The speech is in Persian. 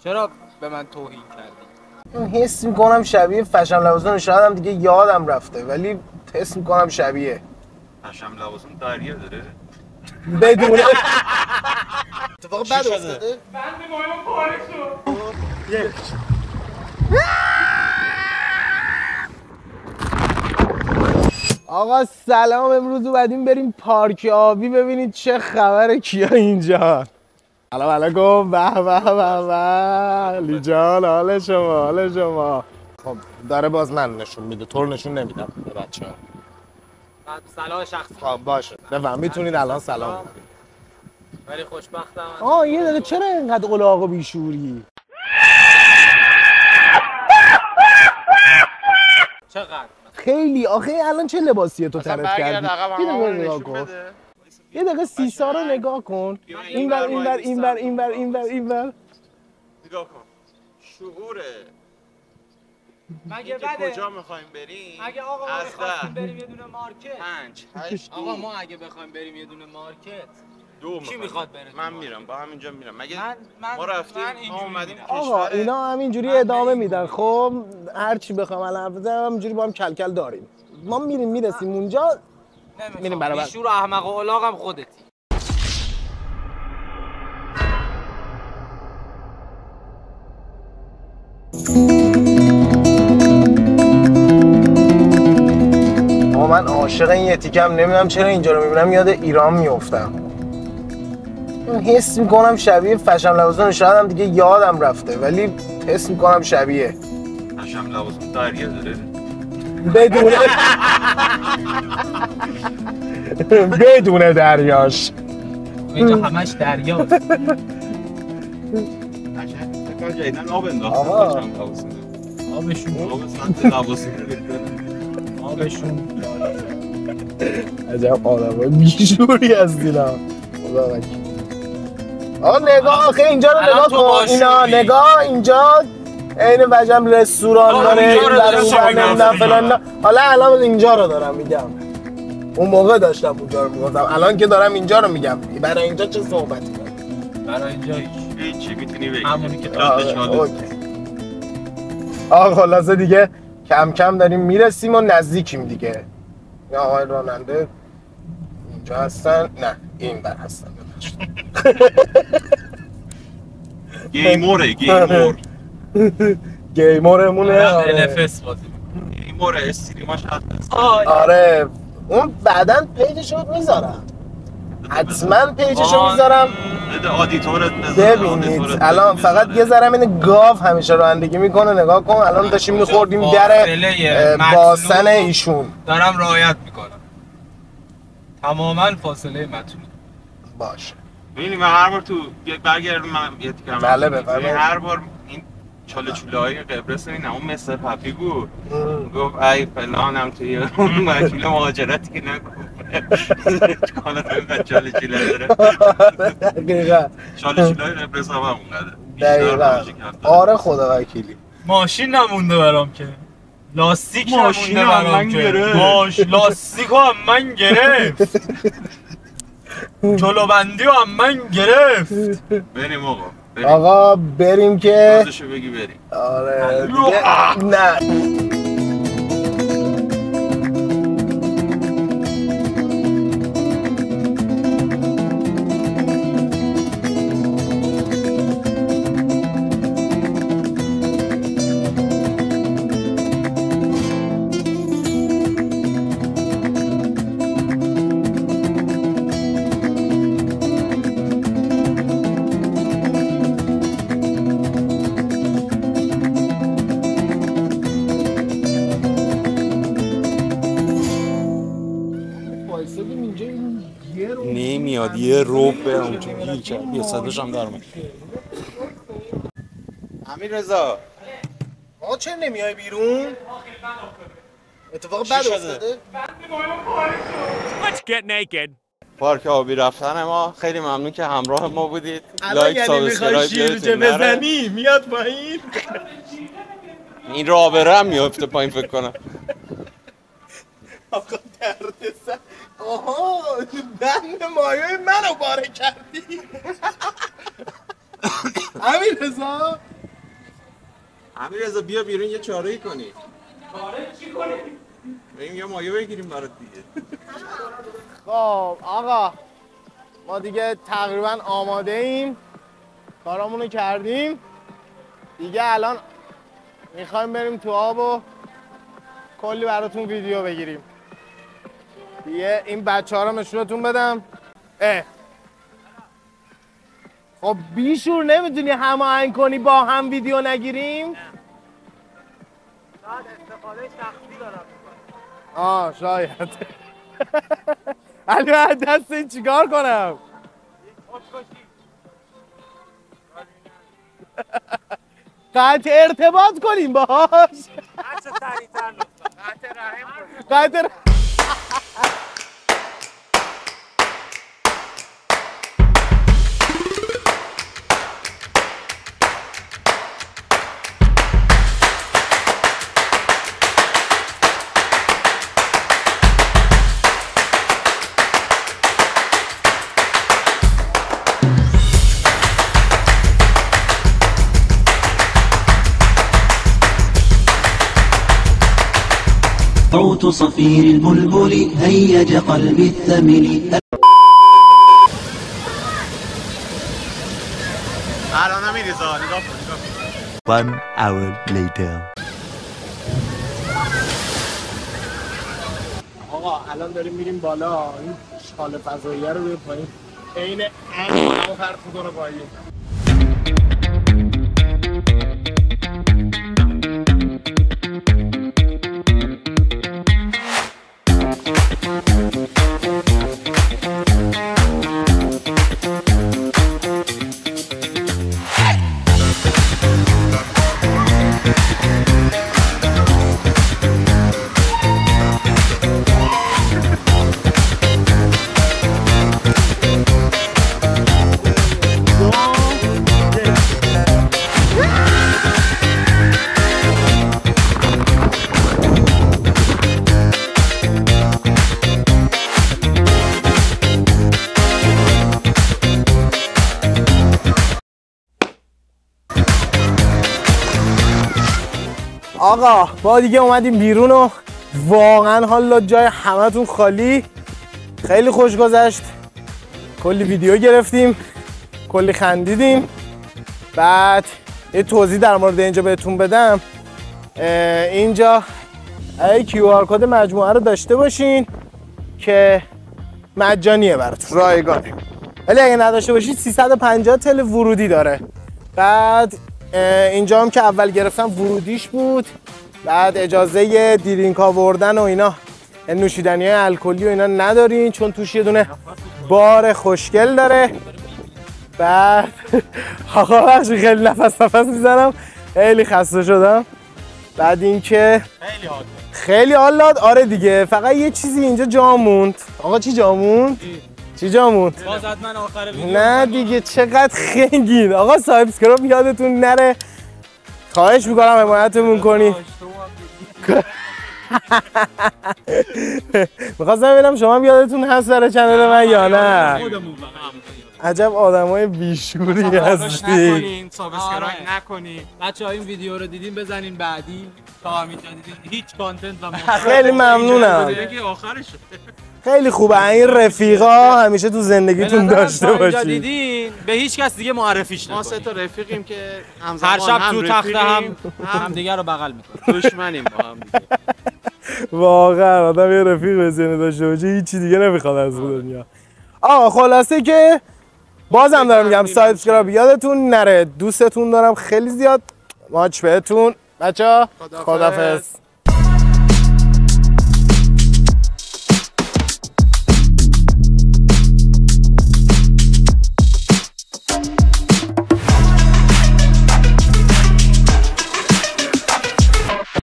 چرا به من توهین کردی؟ حس میکنم شبیه فشم لوازم، شاید هم دیگه یادم رفته ولی حس میکنم شبیه فشم لوازم دریا داره؟ بدون اتفاق بد افتاده؟ بند مایم پاره شد. آقا سلام، امروز اومدیم بریم پارک آبی ببینید چه خبره، کیا اینجا. سلام علیکم. به به به به علی جان، حال شما حال شما. خب داره باز من نشون میده، طور نشون نمیدم به بچه‌ها. صلاح شخصی. خب باشه بفهم، میتونید الان سلام کنید. ولی خوشبختم. یه دقیقه چرا اینقدر الاغ و بیشوری؟ چقدر؟ خیلی آخه الان چه لباسیه تو طرف کردی؟ یه دقیقه سیسا رو نگاه کن. اینور. نگاه کن. شعوره. مگه بده؟ کجا میخوایم بریم؟ اگه آقا ما بخوایم بریم یه دونه مارکت. 5 8 آقا ما اگه بخوایم بریم یه دونه مارکت. دو کی میخواد بره؟ من میرم، با همینجا میرم. مگه ما رفتیم ما اومدیم آقا اینا همینجوری ادامه میدن. خب هر چی بخوام الان بزنم همینجوری با هم کلکل داریم. ما میرسیم اونجا میریم برابر. بیشور و احمق و الاغم خودتی. من عاشق این یه تیکم، نمیدونم چرا اینجا رو میبینم یاد ایران میافتم. حس میکنم شبیه فشم لوازم، شاید هم دیگه یادم رفته ولی حس میکنم شبیه فشم لوازم دریا داره؟ بدون دریاش. اینجا همش دریاست. فکر جدیدن آب انداختن. آبشون آب سطح لوازم آبشون عجب آدمای بیشوری هستینا. خدا وکیل. آقا نگاه، آخه اینجا رو نگاه کن. اینا نگاه اینجا عین وجم رستوران داره، نمیدونم فلان. حالا الان اینجا رو دارم میگم، اون موقع داشتم اونجا رو میگفتم، الان که دارم اینجا رو میگم. برای اینجا چه صحبتی داری؟ برای اینجا هیچی میتونی بگی. همونی که آقا خلاصه دیگه کم کم داریم میرسیم و نزدیکیم دیگه. یا آقای راننده اینجا هستن؟ نه این بر هستن. گیمورمونه. NFS بازی گیمور استریماش هست. آره اون بعداً پیجشو میذارم، حتما پیجشو میذارم آدیتورت ببینید. الان فقط یه ذره این گاو همیشه رانندگی میکنه، نگاه کن. الان داشتیم میخوردیم در باسن ایشون. دارم رعایت میکنم تماما فاصله متن. باشه ببینی من هر بار تو برگردم من یه تیکم بله بفرمایید. هر بار این چاله چوله‌های قبرس این اون مثل پپی بود، گفت ای فلانم توی اون وکیل مهاجرتی که نگفت کانات اینقدر چاله چوله داره. دقیقا چاله چوله‌های قبرس هم اونقدر. دقیقا آره خدا وکیلی. ماشین نمونده برام که، لاستیک نمونده برام که، لاستیک هم من گرفت، جلوبندی هم من گرفت. بریم آقا بریم که روزشو بگی بریم. آره نه نمیاد یه روبه اونجا گیر کرد. یه صداش هم در اومد. امیر رضا آقا چرا نمیای بیرون؟ اتفاق بد افتاده؟ Let's get naked. پارک آبی رفتن ما. خیلی ممنون که همراه ما بودید. لایک سابسکرایب شیرجه بزنی میاد پایین. این رابره هم میافته پایین فکر کنم. آقا درد سر. آها دند مایه منو باره کردی. امیر رضا امیررضا بیا بیرون یه چاره‌ای کنی. چاره چی کنی؟ بریم یه مایه بگیریم برات دیگه. خب آقا ما دیگه تقریبا آماده ایم، کارامونو کردیم دیگه. الان میخوایم بریم تو آب و کلی براتون ویدیو بگیریم دیگه. این بچه ها رو نشونتون بدم. خب بیشور نمیتونی هماهنگ کنی با هم ویدیو نگیریم؟ شاید استفاده شخصی دارم. شاید. علی من دست این چیکار کنم؟ قطع ارتباط کنیم باهاش. هرچه سریع‌تر لطفا. قطع رحم کنیم. صوت صفير البلبل هيج قلبي الثمل. الان میریزا نگاه کن. 1 hour later. آقا الان داریم میریم بالا، این شال فضاییه رو بیار پایین. عین همون حرف میکنه پایین. آقا ما دیگه اومدیم بیرون و واقعا حالا جای همتون خالی. خیلی خوش گذشت، کلی ویدیو گرفتیم، کلی خندیدیم. بعد یه توضیح در مورد اینجا بهتون بدم. اینجا QR کد مجموعه رو داشته باشین که مجانیه براتون، رایگانه. ولی اگه نداشته باشید 350 تل ورودی داره. بعد اینجا هم که اول گرفتم ورودیش بود. بعد اجازه درینک آوردن و اینا، نوشیدنی های الکلی و اینا ندارین چون توش یه دونه بار خوشگل داره. بعد آقا خیلی نفس میزنم، خیلی خسته شدم. بعد اینکه خیلی حال داد. آره دیگه، فقط یه چیزی اینجا جا موند. آقا چی جا موند؟ چی جا موند؟ باز حتما آخر ویدیو. نه دیگه چقدر خنگین. آقا سابسکرایب یادتون نره، خواهش میکنم حمایتمون کنی. میخواستم ببینم شما هم یادتون هست سر چنل من یا نه. عجب آدمای بیشوری هستید. سابسکرایب نکنین. بچه‌ها این ویدیو رو دیدین بزنین بعدی. تا همینجا دیدین هیچ کانتنت و خیلی ممنونم. خیلی خوبه این رفیقا همیشه تو زندگیتون داشته باشید. دیدین به هیچ کس دیگه معرفیش نکنید. ما سه تا رفیقیم که هر شب تو تخته هم دیگه رو بغل میکنیم. دشمنیم با هم دیگه. واقعا آدم یه رفیق بزنه داشته باشه هیچی دیگه نمیخواد از دنیا. خلاصه که بازم دارم میگم سابسکرایب یادتون نره. دوستتون دارم خیلی زیاد. ماچ بهتون بچه‌ها. خدافظ.